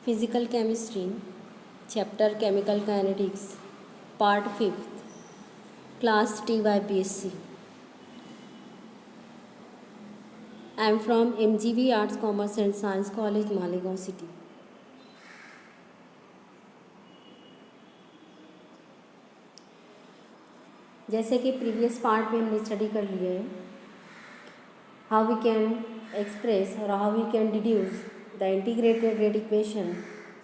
Physical Chemistry, Chapter Chemical Kinetics, Part 5th, Class TYBSc. I am from MGV Arts, Commerce and Science College, Malegaon City. जैसे कि previous part में हमने study कर लिया है, how we can express और how we can deduce the integrated rate equation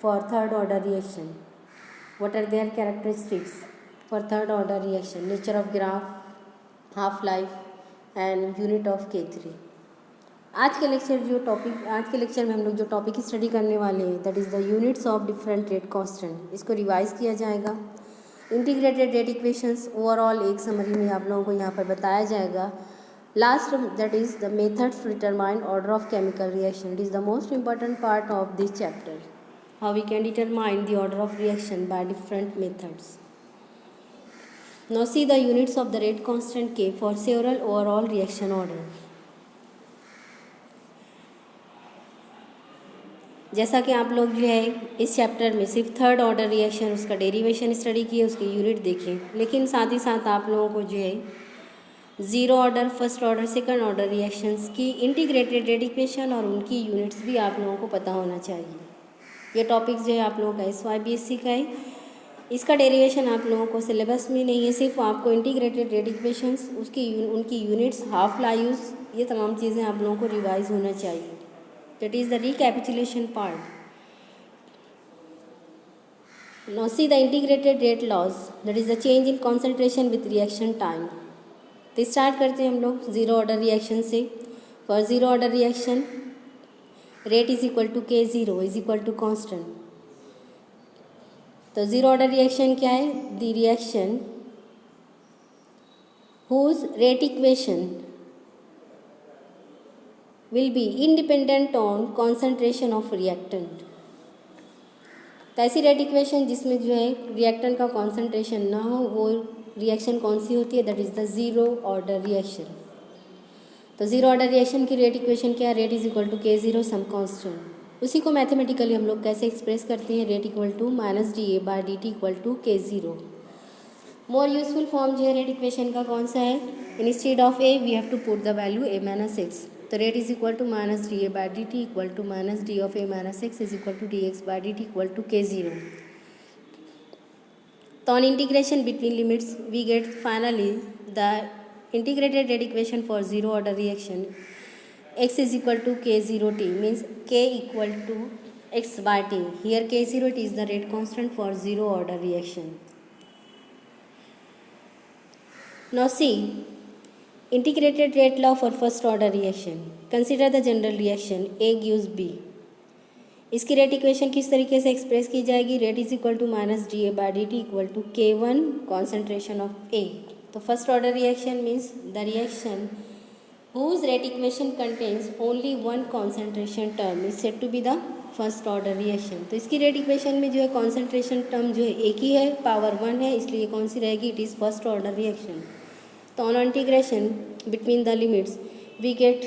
for third order reaction. What are their characteristics for third order reaction, nature of graph, half life and unit of K3. आज के lecture में हम लोग जो topic study करने वाले हैं that is the units of different rate constant. इसको रिवाइज किया जाएगा. इंटीग्रेटेड रेट इक्वेशंस ओवरऑल एक समरी में आप लोगों को यहाँ पर बताया जाएगा. Last that is the methods to determine order of chemical reaction. It is the most important part of this chapter. How we can determine the order of reaction by different methods. Now see the units of the rate constant K for several overall reaction order. जैसा कि आप लोग जो है इस chapter में सिर्फ third order reaction उसका डेरिवेशन स्टडी किए, उसके यूनिट देखें, लेकिन साथ ही साथ आप लोगों को जो है zero order, first order, second order reactions की इंटीग्रेटेड रेट इक्वेशन और उनकी यूनिट्स भी आप लोगों को पता होना चाहिए. ये टॉपिक जो है आप लोगों का SYBSc का है. इसका डेरिवेशन आप लोगों को सिलेबस में नहीं है, सिर्फ आपको इंटीग्रेटेड रेट इक्वेशंस उनकी यूनिट्स, हाफ लाइव्स, ये तमाम चीज़ें आप लोगों को रिवाइज होना चाहिए. That is the recapitulation part. Now see the integrated rate laws that is the change in concentration with reaction time. तो स्टार्ट करते हैं हम लोग ज़ीरो ऑर्डर रिएक्शन से. For zero order reaction rate is equal to K0 is equal to constant. तो zero order reaction क्या है? The reaction whose rate equation will be independent on concentration of reactant. तो ऐसी rate equation जिसमें जो है reactant का concentration ना हो, वो रिएक्शन कौन सी होती है? That is the zero order reaction. तो ज़ीरो ऑर्डर रिएक्शन की रेट इक्वेशन क्या है? Rate is equal to K0 some constant. उसी को मैथमेटिकली हम लोग कैसे एक्सप्रेस करते हैं? Rate equal to -dA/dt equal to K0. More useful form जो है रेट इक्वेशन का कौन सा है? Instead of A we have to put the value A-x. तो rate is equal to -dA/dt equal to -d of A-x is equal to dx/dt equal to K0. तो on integration between limits we get finally the integrated rate equation for zero order reaction x is equal to K0t means K equal to x by t. Here K0 is the rate constant for zero order reaction. Now see integrated rate law for first order reaction. Consider the general reaction A gives B. इसकी rate equation किस तरीके से express की जाएगी? Rate is equal to -dA/dt equal to K1 concentration of A. तो first order reaction means the reaction whose rate equation contains only one concentration term is said to be the first order reaction. तो इसकी rate equation में जो है concentration term जो है एक ही है, पावर 1 है, इसलिए कौन सी रहेगी? It is first order reaction. तो on integration between the limits we get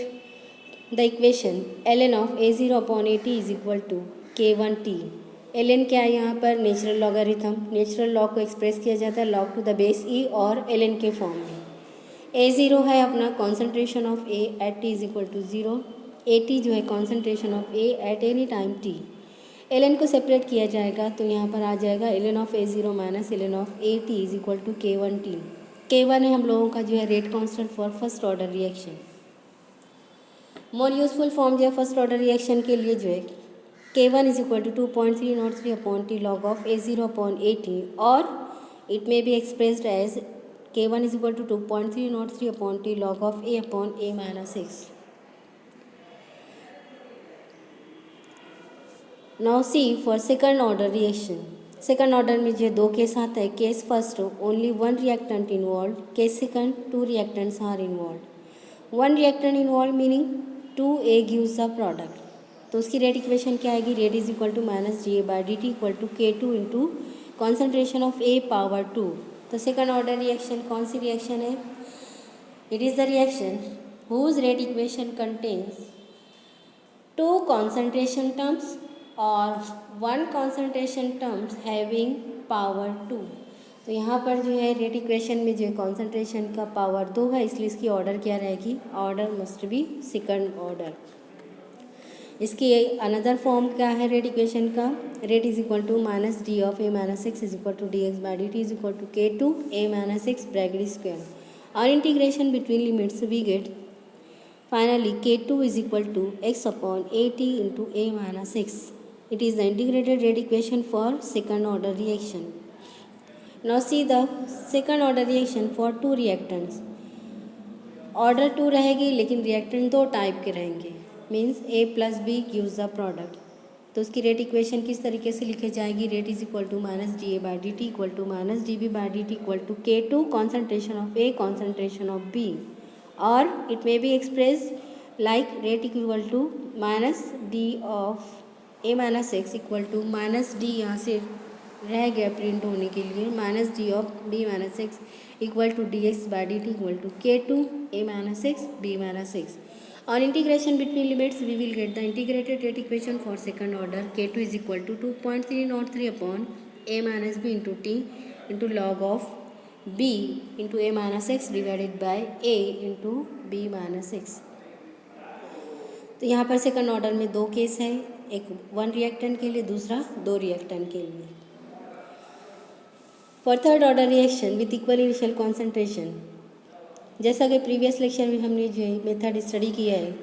the equation ln of A0/AT is equal to K1t. ln क्या है यहाँ पर? Natural logarithm. नेचुरल लॉग को एक्सप्रेस किया जाता है log to the base e और ln के फॉर्म में. A0 है अपना concentration of A at t is equal to 0. AT जो है concentration of A at any time t. ln को सेपरेट किया जाएगा तो यहाँ पर आ जाएगा ln of A0 minus ln of AT is equal to K1t. K1 है हम लोगों का जो है rate constant for first order reaction. More useful form जो है फर्स्ट ऑर्डर रिएक्शन के लिए जो है K1 is equal to 2.303 upon t log of A0 upon AT, or it may be expressed as K1 is equal to 2.303 upon t log of A upon A minus x. Now see for second order reaction. Second order में जो दो case आता है. Case first only one reactant involve. Case second two reactants are involve. One reactant involve meaning 2A gives the product. तो उसकी rate equation क्या आएगी? Rate is equal to -dA/dt equal to K2 into concentration of A power 2. तो second order reaction कौन सी reaction है? It is the reaction whose rate equation contains two concentration terms और 1 concentration terms having power 2। तो यहाँ पर जो है रेट इक्वेशन में जो है कॉन्सेंट्रेशन का पावर 2 है, इसलिए इसकी ऑर्डर क्या रहेगी, order must be second order. इसकी अनदर फॉर्म क्या है रेट इक्वेशन का, rate is equal to minus d of a minus x is equal to d x by d t is equal to k two a minus x bracket square और integration between limits we get finally k2 is equal to x upon at into a minus x. It is the integrated rate equation for second order reaction. Now see the second order reaction for two reactants. Order 2 रहेगी लेकिन reactant दो type के रहेंगे, means a plus b gives the product. तो उसकी rate equation किस तरीके से लिखी जाएगी, rate is equal to minus d a by d t equal to minus d b by d t equal to k two concentration of a concentration of b, और it may be expressed like rate equal to minus d of a minus x equal to minus d, यहाँ से रह गया print होने के लिए, minus d of b minus x equal to d x by d t equal to k two a minus x b minus x. और integration between limits we will get the integrated rate equation for second order k two is equal to 2.303 upon a minus b into t into log of b into a minus x divided by a into b minus x. तो यहाँ पर second order में दो case है, एक 1 reactant के लिए, दूसरा 2 रिएक्टेंट के लिए। For third order reaction with equal initial concentration, जैसा कि प्रीवियस लेक्चर में हमने जो मेथड स्टडी किया है,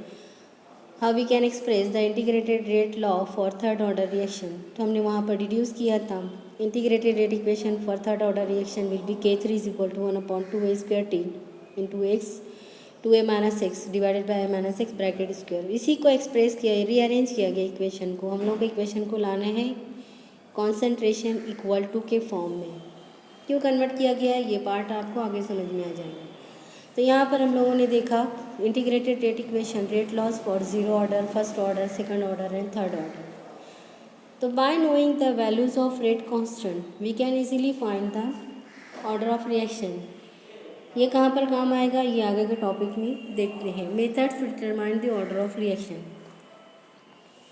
how we can express the integrated rate law for third order reaction, तो हमने वहाँ पर डिड्यूस किया था integrated rate equation for third order reaction will be k3 is equal to 1 upon 2a square t into x 2a minus x divided by a minus x bracket square. इसी को express किया, rearrange किया गया equation को, हम लोग equation को लाना है कॉन्सेंट्रेशन इक्वल टू के फॉर्म में। क्यों कन्वर्ट किया गया है ये पार्ट आपको आगे समझ में आ जाएगा। तो यहाँ पर हम लोगों ने देखा integrated rate equation, rate laws for zero order, first order, second order and third order. तो by knowing the values of rate constant we can easily find the order of reaction. ये कहाँ पर काम आएगा, ये आगे के टॉपिक में देखते हैं। Methods to determine the order of reaction,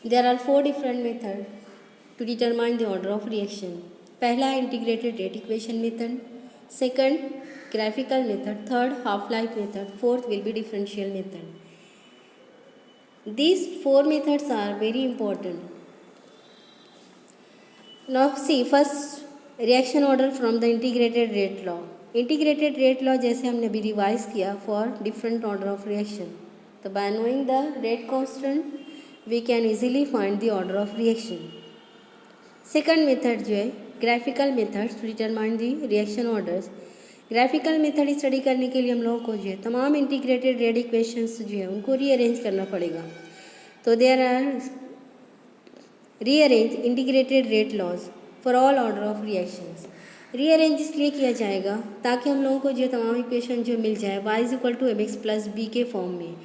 there are 4 different method to determine the order of reaction. पहला integrated rate equation method, second graphical method, third half life method, fourth will be differential method. These 4 methods are very important. Now see first reaction order from the integrated rate law. Integrated rate law जैसे हमने अभी revise किया for different order of reaction. तो by knowing the rate constant we can easily find the order of reaction. Second method जो है graphical methods to determine the reaction orders. Graphical method study करने के लिए हम लोगों को जो है तमाम इंटीग्रेटेड रेट इक्वेशंस जो है उनको रीअरेंज करना पड़ेगा। तो there are rearrange integrated rate laws for all order of reactions. Rearrange इसलिए किया जाएगा ताकि हम लोगों को जो तमाम इक्वेशन जो मिल जाए y is equal to mx plus b के फॉर्म में।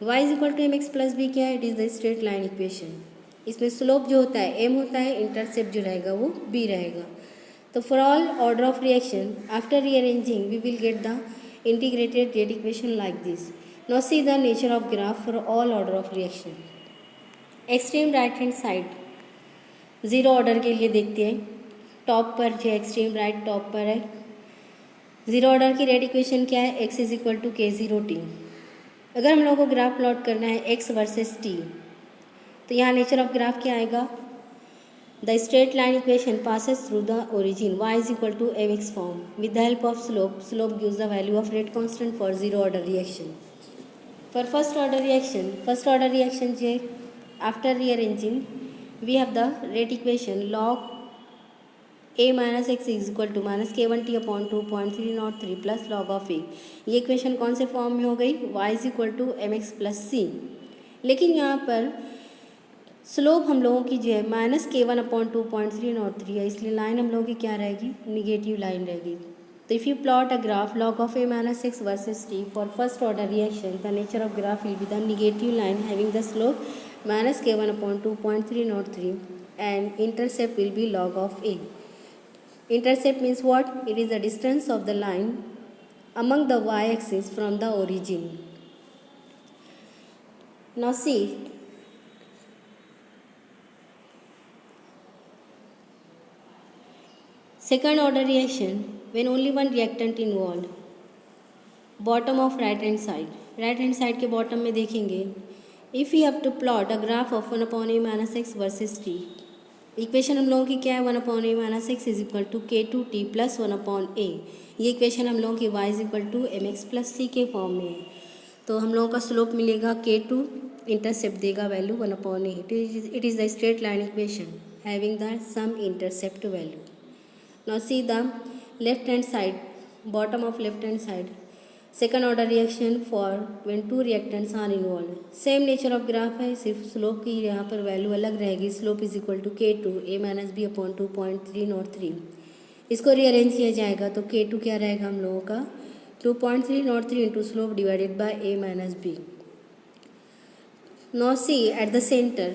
y is equal to mx plus b क्या है, it is the straight line equation. इसमें स्लोप जो होता है m होता है, इंटरसेप्ट जो रहेगा वो b रहेगा। तो for all order of reaction after rearranging we will get the integrated rate equation like this. Now see the nature of graph for all order of reaction. Extreme right hand side zero order के लिए देखते हैं। Top पर जो extreme right top पर है, zero order की rate equation क्या है, x इज इक्वल टू के ज़ीरो टी। अगर हम लोगों को ग्राफ प्लॉट करना है x वर्सेस t, तो यहाँ नेचर ऑफ ग्राफ क्या आएगा, the straight line equation passes through the origin y is equal to mx form with the help of slope gives the value of rate constant for zero order reaction. For first order reaction जो after rearranging we have the rate equation log a minus x is equal to minus k1t upon 2.303 plus log of a। ये equation कौन से form में हो गई, y is equal to mx plus c। लेकिन यहाँ पर स्लोप हम लोगों की जो है माइनस k1 अपॉन 2.303 है, इसलिए लाइन हम लोगों की क्या रहेगी, निगेटिव लाइन रहेगी। तो if you plot a graph log of a minus x versus t for first order reaction, the nature of graph will be the negative line having the slope minus k1 upon 2.303 and intercept will be log of a. Intercept means what? It is the distance of the line among the y-axis from the origin. Now see, second order reaction when only one reactant involve, bottom of right hand side के bottom में देखेंगे, if you have to plot a graph of 1/a-x versus t, equation हम लोगों की क्या है, 1/a-x is equal to k2t plus 1/a। ये equation हम लोगों की y is equal to mx plus c के फॉर्म में है। तो हम लोगों का स्लोप मिलेगा k2, इंटरसेप्ट देगा value 1/a। It is the straight line equation having the some intercept value. Now see the left hand side, bottom of left hand side, second order reaction for when two reactants are involve. Same nature of graph है, सिर्फ slope की यहाँ पर value अलग रहेगी। Slope is equal to k2 a-b/2.3 nought 3। इसको rearrange किया जाएगा तो k2 क्या रहेगा हम लोगों का, 2.3 nought 3 into slope divided by a-b। Now see at the centre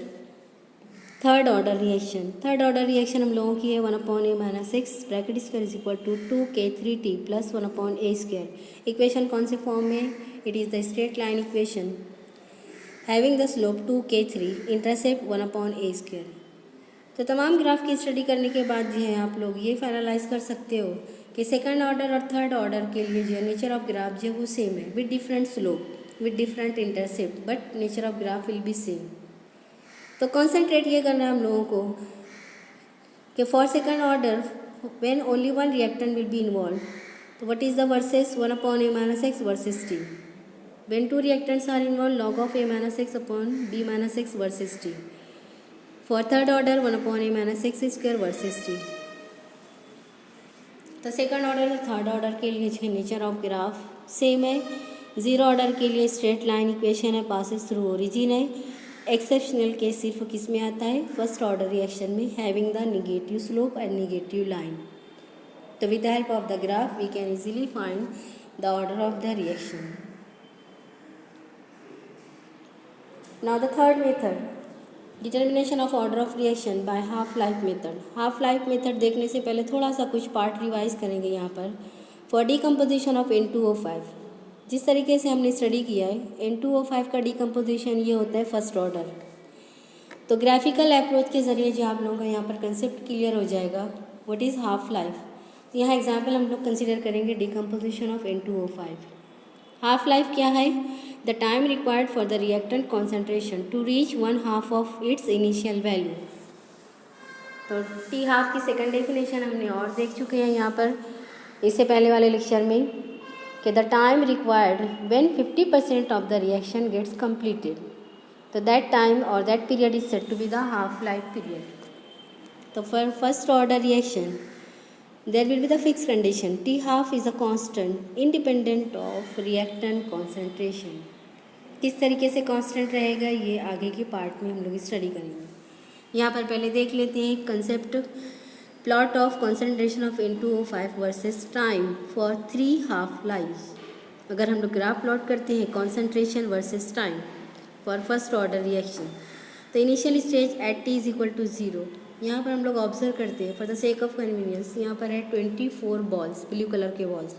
third order reaction हम लोगों की है 1/a-x bracket square is equal to 2k3t plus 1/a²। Equation कौन से फॉर्म में, it is the straight line equation having the slope 2k3, intercept 1/a²। तो तमाम graph की स्टडी करने के बाद जो है आप लोग ये फाइनलाइज कर सकते हो कि सेकंड ऑर्डर और थर्ड ऑर्डर के लिए जो नेचर ऑफ ग्राफ जो है वो सेम है, with different slope, with different intercept, but nature of graph will be same. तो कॉन्सेंट्रेट ये करना है हम लोगों को कि for second order when only one reactant will be involve, तो what is the versus 1/a-x versus t। When two reactants are involve, log of a-x upon b-x versus t। For third order 1/a-x² versus t। तो second order और third order के लिए जो nature of graph same है। Zero order के लिए straight line equation है, passes through origin है। एक्सेप्शनल केस सिर्फ किस में आता है, फर्स्ट ऑर्डर रिएक्शन में, having the negative slope and negative line. तो with the help of the graph we can easily find the order of the reaction. Now the third method, determination of order of reaction by half life method. Half life method देखने से पहले थोड़ा सा कुछ part revise करेंगे यहाँ पर। For decomposition of N2O5, जिस तरीके से हमने स्टडी किया है N2O5 का डीकम्पोजिशन ये होता है फर्स्ट ऑर्डर। तो ग्राफिकल अप्रोच के ज़रिए जो आप लोगों का यहाँ पर कंसेप्ट क्लियर हो जाएगा व्हाट इज़ हाफ लाइफ। तो यहाँ एग्जांपल हम लोग कंसिडर करेंगे decomposition of N2O5। Half life क्या है, the time required for the reactant concentration to reach 1/2 of its initial value. तो टी हाफ की सेकंड डेफिनेशन हमने और देख चुके हैं यहाँ पर इससे पहले वाले लेक्चर में कि the time required when 50% of the reaction gets completed, तो दैट टाइम और that period is said to be the half life period. तो for first order reaction there will be the fix condition, t half is a constant independent of reactant concentration. किस तरीके से constant रहेगा ये आगे के part में हम लोग स्टडी करेंगे। यहाँ पर पहले देख लेते हैं concept, plot of concentration of N2O5 versus time for 3 half life. अगर हम लोग ग्राफ प्लॉट करते हैं concentration versus time for first order reaction, तो initial stage at t is equal to 0। यहाँ पर हम लोग ऑब्जर्व करते हैं for the sake of convenience, यहाँ पर है 24 बॉल्स, ब्लू कलर के बॉल्स।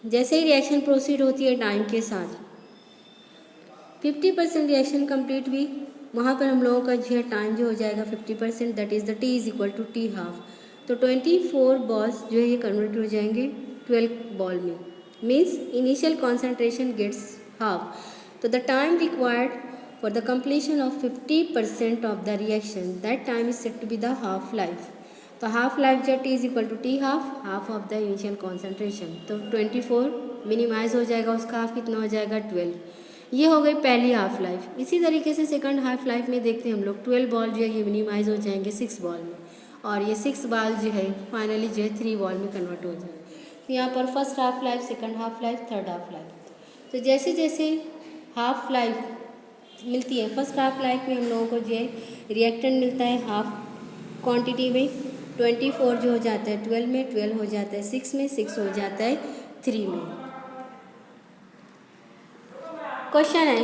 जैसे ही रिएक्शन प्रोसीड होती है टाइम के साथ 50% रिएक्शन कंप्लीट हुई, वहाँ पर हम लोगों का जो है टाइम जो हो जाएगा 50%, that is the t is equal to t half. तो 24 बॉल्स जो है ये कन्वर्ट हो जाएंगे 12 बॉल में, means initial concentration gets half. तो the time required for the completion of 50% of the reaction, that time is said to be the half life. तो half life जो t is equal to t half of the initial concentration. तो 24 minimise हो जाएगा, उसका half कितना हो जाएगा 12। ये हो गई पहली हाफ लाइफ। इसी तरीके से सेकंड हाफ लाइफ में देखते हैं हम लोग 12 बॉल जो है ये मिनिमाइज हो जाएंगे 6 बॉल में, और ये 6 बॉल जो है फाइनली जो है 3 बॉल में कन्वर्ट हो जाएंगे। तो यहाँ पर first half life, second half life, third half life. तो जैसे जैसे हाफ लाइफ मिलती है, फर्स्ट हाफ लाइफ में हम लोगों को जो है रिएक्टेंट मिलता है हाफ क्वान्टिटी में, 24 जो हो जाता है 12 में, 12 हो जाता है 6 में, 6 हो जाता है 3 में। क्वेश्चन है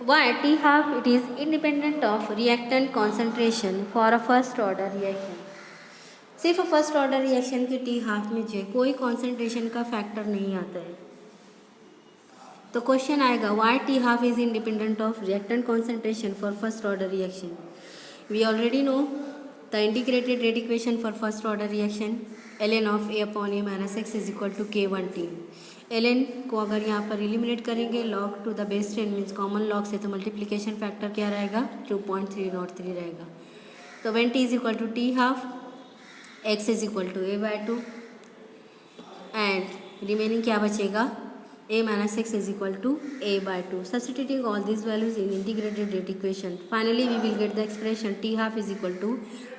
why t half it is independent of reactant concentration for a first order reaction. सिर्फ फर्स्ट ऑर्डर रिएक्शन की टी हाफ में जो है कोई कॉन्सेंट्रेशन का फैक्टर नहीं आता है। तो क्वेश्चन आएगा why t half is independent of reactant concentration for first order reaction. We already know the integrated rate equation for first order reaction ln of a upon a minus x is equal to k1t। ln को अगर यहाँ पर eliminate करेंगे log to the base 10 means common log से, तो multiplication factor क्या रहेगा 2.303 रहेगा। तो when t is equal to t half x is equal to a/2 and remaining क्या बचेगा a minus x is equal to a/2. Substituting all these values in integrated rate equation, finally we will get the expression t half is equal to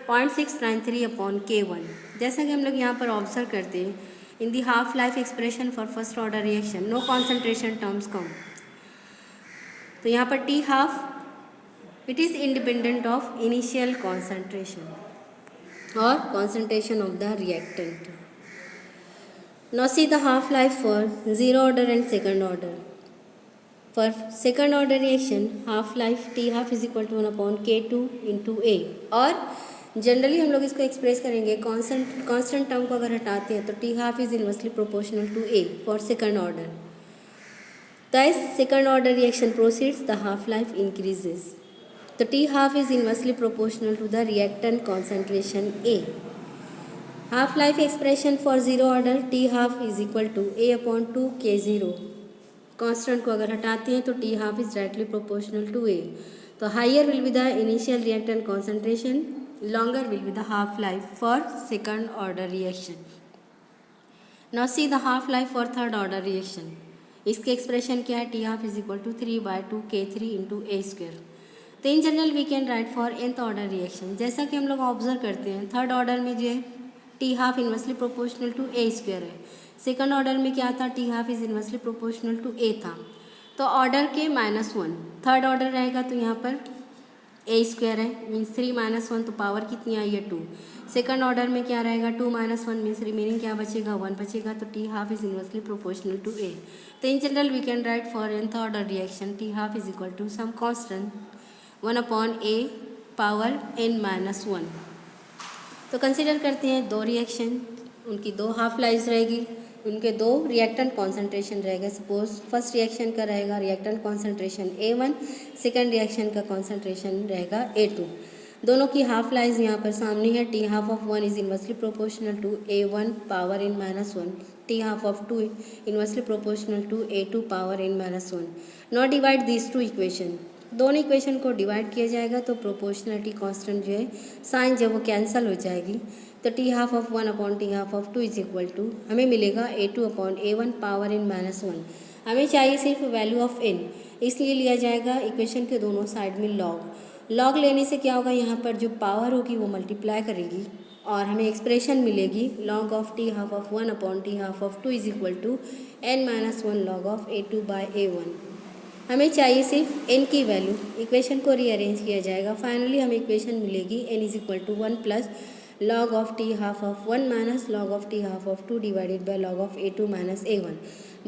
0.693 upon k1। जैसा कि हम लोग यहाँ पर observe करते हैं, in the half life expression for first order reaction no concentration terms come। तो यहाँ पर t half it is independent of initial concentration or concentration of the reactant। Now see the half life for zero order and second order। For second order reaction, half life t half is equal to 1 upon k2 into a, और generally हम लोग इसको express करेंगे constant term को अगर हटाते हैं तो t half is inversely proportional to a for second order। Thus second order reaction proceeds, the half life increases। तो t half is inversely proportional to the reactant concentration a। Half life expression for zero order t half is equal to a upon 2 k0। Constant को अगर हटाते हैं तो t half is directly proportional to a। तो higher will be the initial reactant concentration, longer will be the half life for second order reaction. Now see the half life for third order reaction. इसके expression क्या है, t half is equal to 3/2 k3 into a square. तो in general we can write for nth order reaction. जैसा कि हम लोग observe करते हैं थर्ड ऑर्डर में जो है t half inversely proportional to a square है, सेकंड ऑर्डर में क्या था t half is inversely proportional to a था। तो ऑर्डर के -1 थर्ड ऑर्डर रहेगा तो यहाँ पर ए स्क्वायर है मीन्स 3 - 1, तो पावर कितनी आई है 2। सेकंड ऑर्डर में क्या रहेगा 2 - 1 मीन्स रिमेनिंग क्या बचेगा 1 बचेगा, तो t half is inversely proportional to a. तो in general we can write for nth order reaction t half is equal to some constant 1 upon a power n-1। तो consider करते हैं दो रिएक्शन, उनकी दो हाफ लाइफ रहेगी, उनके दो रिएक्टेंट कॉन्सेंट्रेशन रहेगा। सपोज फर्स्ट रिएक्शन का रहेगा reactant concentration a1, second reaction का कॉन्सेंट्रेशन रहेगा a2। दोनों की हाफ लाइफ यहाँ पर सामने है। T half of 1 is inversely proportional to a1 power n-1, t half of 2 inversely proportional to a2 power n-1। Not divide this two equation, दोनों equation को डिवाइड किया जाएगा तो प्रोपोर्शनलिटी कांस्टेंट जो है साइन जब वो कैंसिल हो जाएगी तो t half of 1 upon t half of 2 is equal to हमें मिलेगा a2 upon a1 power n-1। हमें चाहिए सिर्फ वैल्यू ऑफ n, इसलिए लिया जाएगा इक्वेशन के दोनों साइड में लॉग लेने से क्या होगा यहाँ पर जो पावर होगी वो मल्टीप्लाई करेगी और हमें एक्सप्रेशन मिलेगी log of t half of 1 upon t half of 2 is equal to n-1 log of a2 by a1। हमें चाहिए सिर्फ n की वैल्यू, इक्वेशन को रीअरेंज किया जाएगा, फाइनली हमें इक्वेशन मिलेगी n is equal to 1 plus log of t half of 1 minus log of t half of 2 divided by log of a2 minus a1।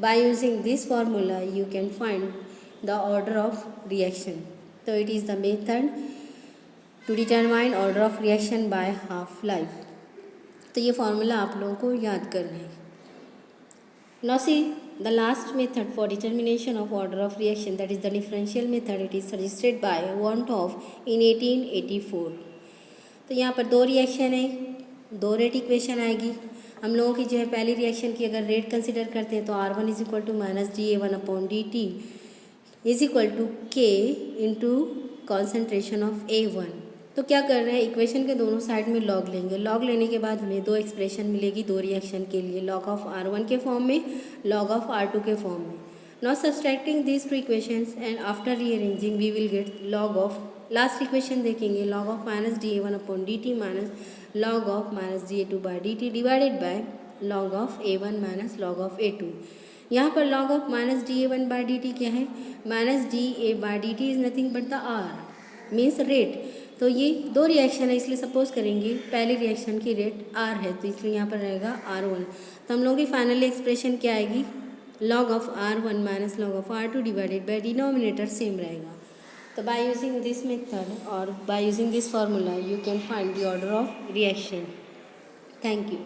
By using this formula you can find the order of reaction. तो it is the method to determine order of reaction by half life. तो ये formula आप लोगों को याद करना है। Now see the last method for determination of order of reaction, that is the differential method. It is suggested by Van't in 1884। तो यहाँ पर दो रिएक्शन है, दो रेट इक्वेशन आएगी। हम लोगों की जो है पहली रिएक्शन की अगर रेट कंसिडर करते हैं तो R1 is equal to minus dA1 upon dt is equal to K into concentration of A1। तो क्या कर रहे हैं इक्वेशन के दोनों साइड में लॉग लेंगे, लॉग लेने के बाद हमें दो एक्सप्रेशन मिलेगी दो रिएक्शन के लिए, लॉग ऑफ R1 के फॉर्म में, लॉग ऑफ R2 के फॉर्म में। Now subtracting these two equations and after rearranging we will get log of, last equation देखेंगे log of minus dA1 upon dt minus log of minus dA2 by dt divided by log of A1 minus log of A2। यहाँ पर log of minus dA1 by dt क्या है, minus dA by dt is nothing but the R means rate. तो ये दो reaction है इसलिए suppose करेंगे पहली रिएक्शन की रेट R है तो इसलिए यहाँ पर रहेगा R1। तो हम लोगों की फाइनली एक्सप्रेशन क्या आएगी, log of R1 minus log of R2 divided by denominator same रहेगा। तो बाय यूजिंग दिस मेथड और bye using this formula you can find the order of reaction. Thank you.